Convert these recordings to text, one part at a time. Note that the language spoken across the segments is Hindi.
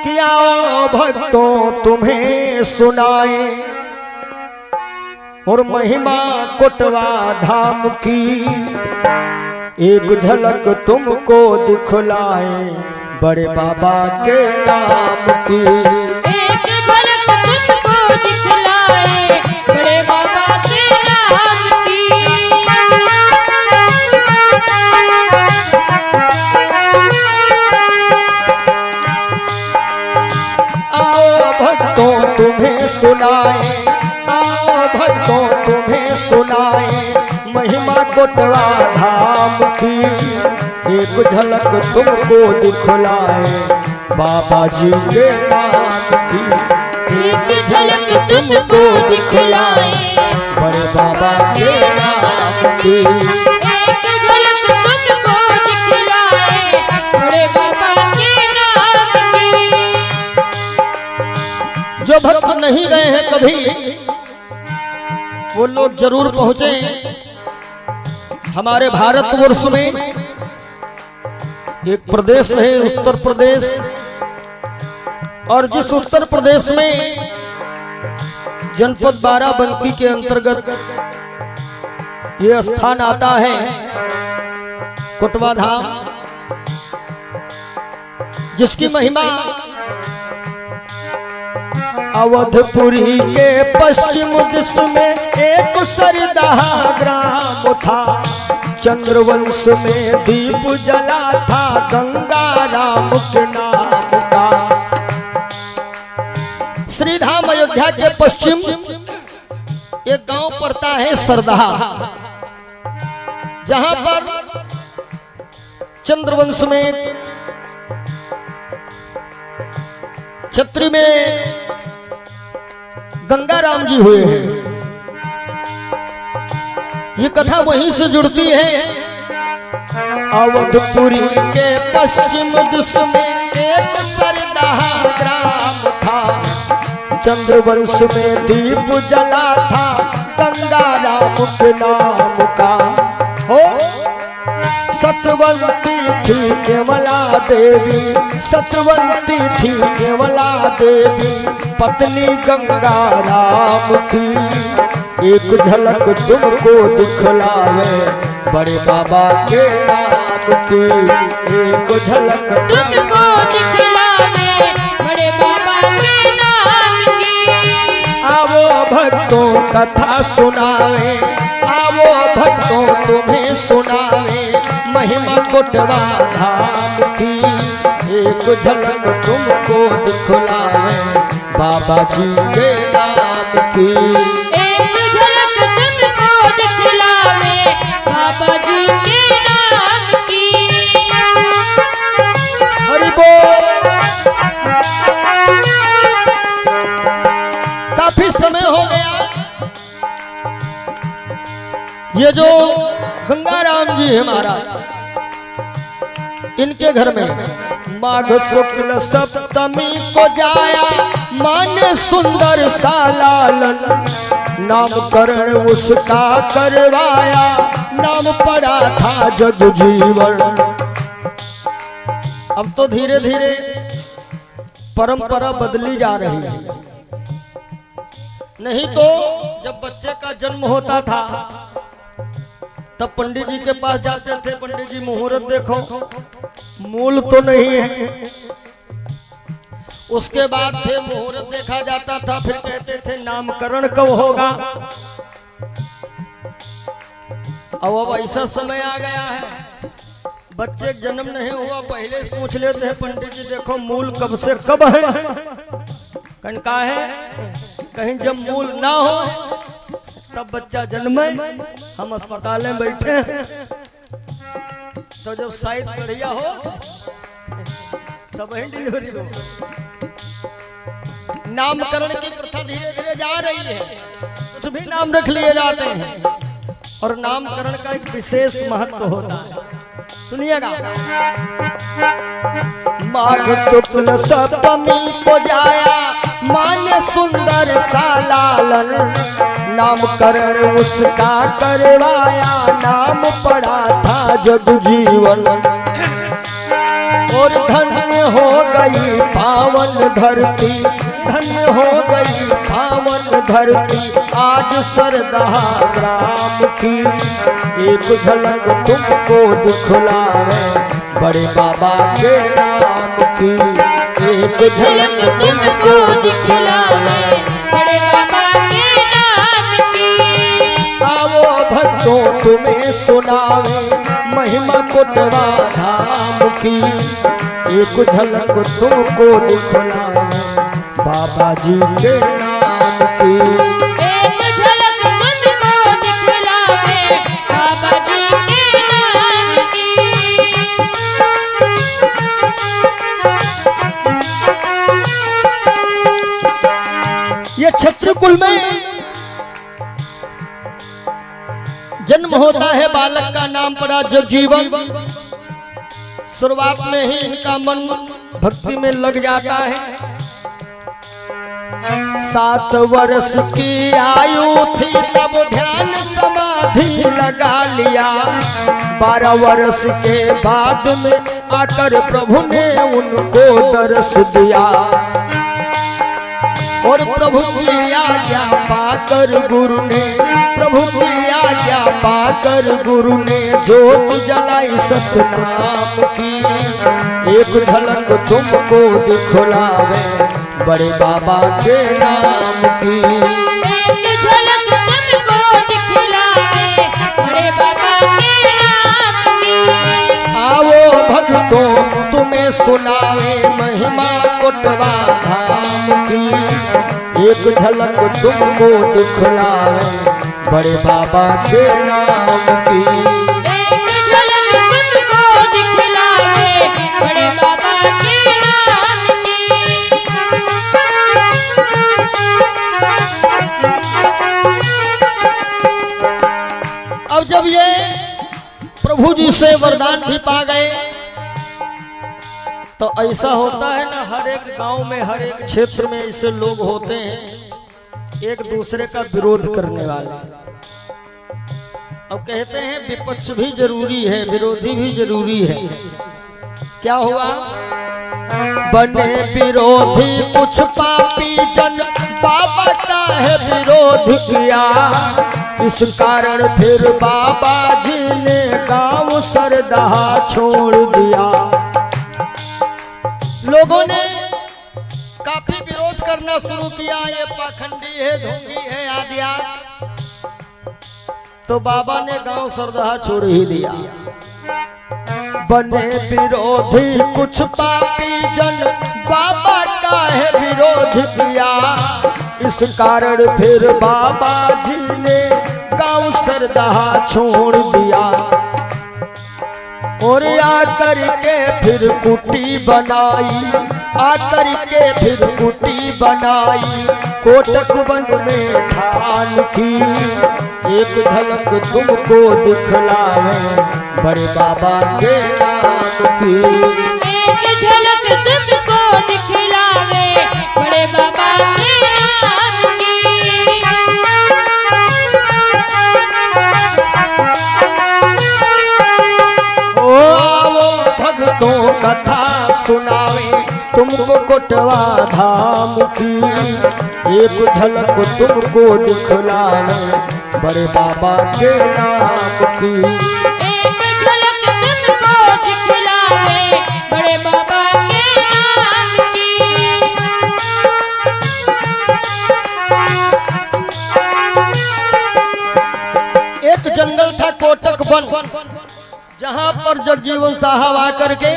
कि आओ भक्तों तुम्हें सुनाए और महिमा कोटवा धाम की एक झलक तुमको दिखलाए बड़े बाबा के नाम की। एक झलक तुमको दिखलाए बड़े बाबा के नाम की। आओ भक्तों तुम्हें सुनाए, आओ भक्तों तुम्हें सुनाए महिमा कोटवा धाम की एक झलक तुमको दिखलाए बाबा जी के नाम की। एक झलक तुमको दिखलाए बड़े बाबा के नाम की। एक झलक तुमको दिखलाए बड़े बाबा के नाम की। जो भक्त नहीं गए हैं कभी वो लोग जरूर पहुंचे। हमारे भारतवर्ष में एक प्रदेश है उत्तर प्रदेश, और जिस उत्तर प्रदेश में जनपद बाराबंकी के अंतर्गत ये स्थान आता है कोटवा धाम, जिसकी महिमा अवधपुरी के पश्चिम दिशा में एक सरदाहा ग्राम था। चंद्रवंश में दीप जला था गंगा राम के नाम का। श्रीधाम अयोध्या के पश्चिम एक गांव पड़ता है सरदाहा, जहां पर चंद्रवंश में क्षत्रिय में गंगा राम जी हुए हैं। ये कथा वहीं से जुड़ती है। अवधपुरी के पश्चिम दिशा में एक सरदाहा ग्राम था। चंद्रवंश में दीप जला था गंगा राम के नाम का। हो सतवंती थी केवला देवी, सतवंती थी केवला देवी पत्नी गंगा राम की। एक झलक तुमको दिखलावे बड़े बाबा के नाम की। एक झलक तुमको दिखलावे बड़े बाबा के नाम की। आवो भक्तों कथा सुनावे, आवो भक्तों तुम्हें सुनावे महिमा कोटवा धाम की। एक झलक तुमको दिखलावे बाबा जी के नाम की। एक झलक तुमको दिखलावे बाबा जी के नाम की। हरि बोल। काफी समय हो गया ये जो गंगा राम जी है महाराज, इनके घर में माघ शुक्ल सप्तमी को जाया माने सुंदर सा लालन। नामकरण उसका करवाया नाम पड़ा था जगजीवन। अब तो धीरे धीरे परंपरा बदली जा रही है। नहीं तो जब बच्चे का जन्म होता था तब पंडित जी के पास जाते थे, पंडित जी मुहूर्त देखो, मूल तो नहीं है। उसके बाद फिर मुहूर्त देखा जाता था, फिर कहते थे नामकरण कब होगा। अब ऐसा समय आ गया है बच्चे जन्म नहीं हुआ पहले से पूछ लेते हैं पंडित जी देखो मूल कब से कब है। कहीं का है, कहीं जब मूल ना हो तब बच्चा जन्मे, हम अस्पताल में बैठे हैं, तो जब साइज बढ़िया हो तब ही डिलीवरी हो। नामकरण की प्रथा धीरे धीरे जा रही है, कुछ भी नाम रख लिए जाते हैं और नामकरण का एक विशेष महत्व होता है। सुनिएगा, माघ शुक्ल सप्तमी को जाया मान्य सुंदर सा लालन। नामकरण उसका करवाया नाम पड़ा था जगजीवन। और धन्य हो गई पावन धरती, धन्य हो गई पावन धरती आज सरदा राम की। एक झलक तुमको दिखलावे बड़े बाबा के नाम की। एक झलक तुमको दिखलावे बड़े बाबा के नाम की। आओ भक्तों तुम्हें सुनावे महिमा कोटवा धाम की। एक झलक तुमको दिखलावे बाबा जी के नाम की। एक झलक तुमको दिखलावे बाबा जी के नाम की। ये क्षत्रिय कुल में जन्म होता है बालक का नाम पड़ा जब जीवन। शुरुआत में ही इनका मन भक्ति में लग जाता है। 7 वर्ष की आयु थी तब ध्यान समाधि लगा लिया। 12 वर्ष के बाद में आकर प्रभु ने उनको दर्श दिया। और प्रभु की आज्ञा पाकर गुरु ने, प्रभु की आज्ञा पाकर गुरु ने ज्योत जलाई सतनाम की। एक झलक तुमको दिखलावे बड़े बाबा के नाम की। एक झलक तुमको दिखलावे बड़े बाबा के नाम की। आओ भक्तों तुम्हें सुनावे महिमा कोटवा धाम की। एक झलक तुमको दिखलावे बड़े बाबा के नाम की। एक झलक तुमको दिखलावे बड़े बाबा के नाम की। अब जब ये प्रभु जी से वरदान भी पा गए तो ऐसा होता है ना, हर एक गांव में हर एक क्षेत्र में ऐसे लोग होते हैं एक दूसरे का विरोध करने वाले। अब कहते हैं विपक्ष भी जरूरी है विरोधी भी जरूरी है। क्या हुआ? बने विरोधी कुछ पापी जन बाबा का है विरोध किया। इस कारण फिर बाबा जी ने गांव सरदा छोड़ दिया। लोगों ने काफी विरोध करना शुरू किया, ये पाखंडी है ढोंगी है आदिया। तो बाबा ने गांव सरदा छोड़ ही दिया। बने विरोधी कुछ पापी जन बाबा का है विरोध किया। इस कारण फिर बाबा जी ने गांव सरदा छोड़ दिया। और आकर के फिर कुटी बनाई, आकर के फिर कुटी बनाई कोटक वन में ठान की। एक झलक तुमको दिखलावे बड़े बाबा के नाम की। एक झलक तुमको दिखलावे बड़े बाबा के नाम की। भक्तों कथा सुनावे तुमको कोटवा धाम की। एक झलक तुमको दिखलावे बड़े बाबा के नाम की। एक झलक तुमको दिखलावे बड़े बाबा के नाम की। एक जंगल था कोटक वन, जहां पर जगजीवन साहब आकर के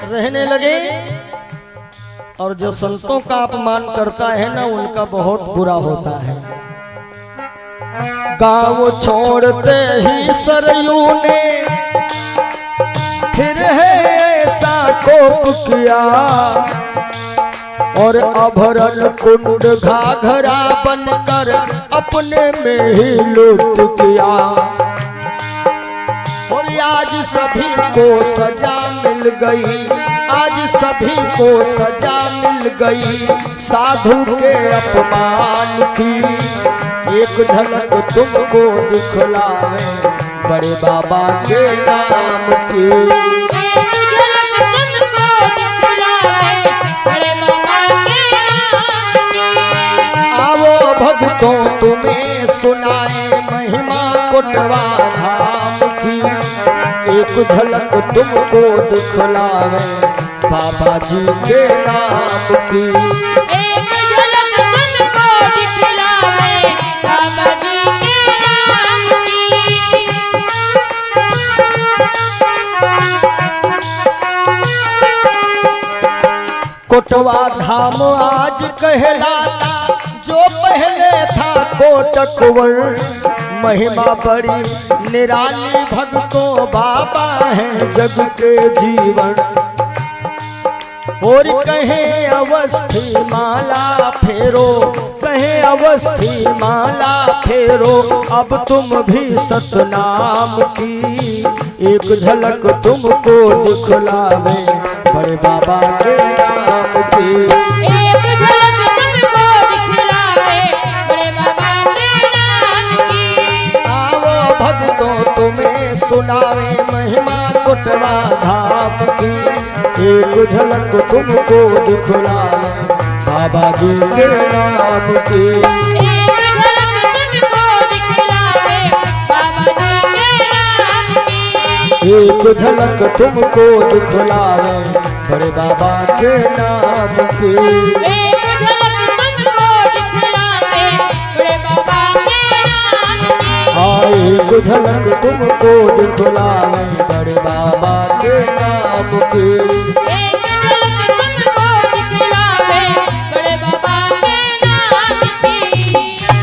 रहने लगे। और जो संतों का अपमान करता है ना उनका बहुत बुरा होता है। गांव छोड़ते ही सरयू ने फिर है ऐसा कोप किया। और अभरण कुंड घाघरा बनकर अपने में ही लुट किया। और आज सभी को सजा मिल गई, आज सभी को सजा मिल गई साधु के अपमान की। एक झलक तुमको दिखलावे बड़े बाबा के नाम की। एक झलक तुमको तुम्हें सुनाए महिमा कोटवा धाम की। एक झलक तुमको दिखलावे बाबा जी के नाम की। एक झलक तुमको दिखलावे बाबा जी के नाम की। कोटवा धाम आज कहलाता जो पहले था कोटकवर। महिमा बड़ी निराली भक्तों बाबा है जग के जीवन। और कहे अवस्थी माला फेरो, कहे अवस्थी माला फेरो, अब तुम भी सतनाम की। एक झलक तुमको दिखलावे बड़े बाबा के नाम की। एक झलक तुमको दिखलावे बड़े बाबा के नाम की। आओ भक्तों तुम्हें सुनावे महिमा कोटवा धाम की। एक झलक तुमको दिखलावे बाबा जी के नाम की। एक झलक तुमको दिखलावे बाबा जी के नाम की। एक झलक तुमको दिखलावे बड़े बाबा के नाम की। एक झलक तुमको दिखलावे बड़े बाबा के नाम की। हाँ एक झलक तुमको दिखलावे बड़े बाबा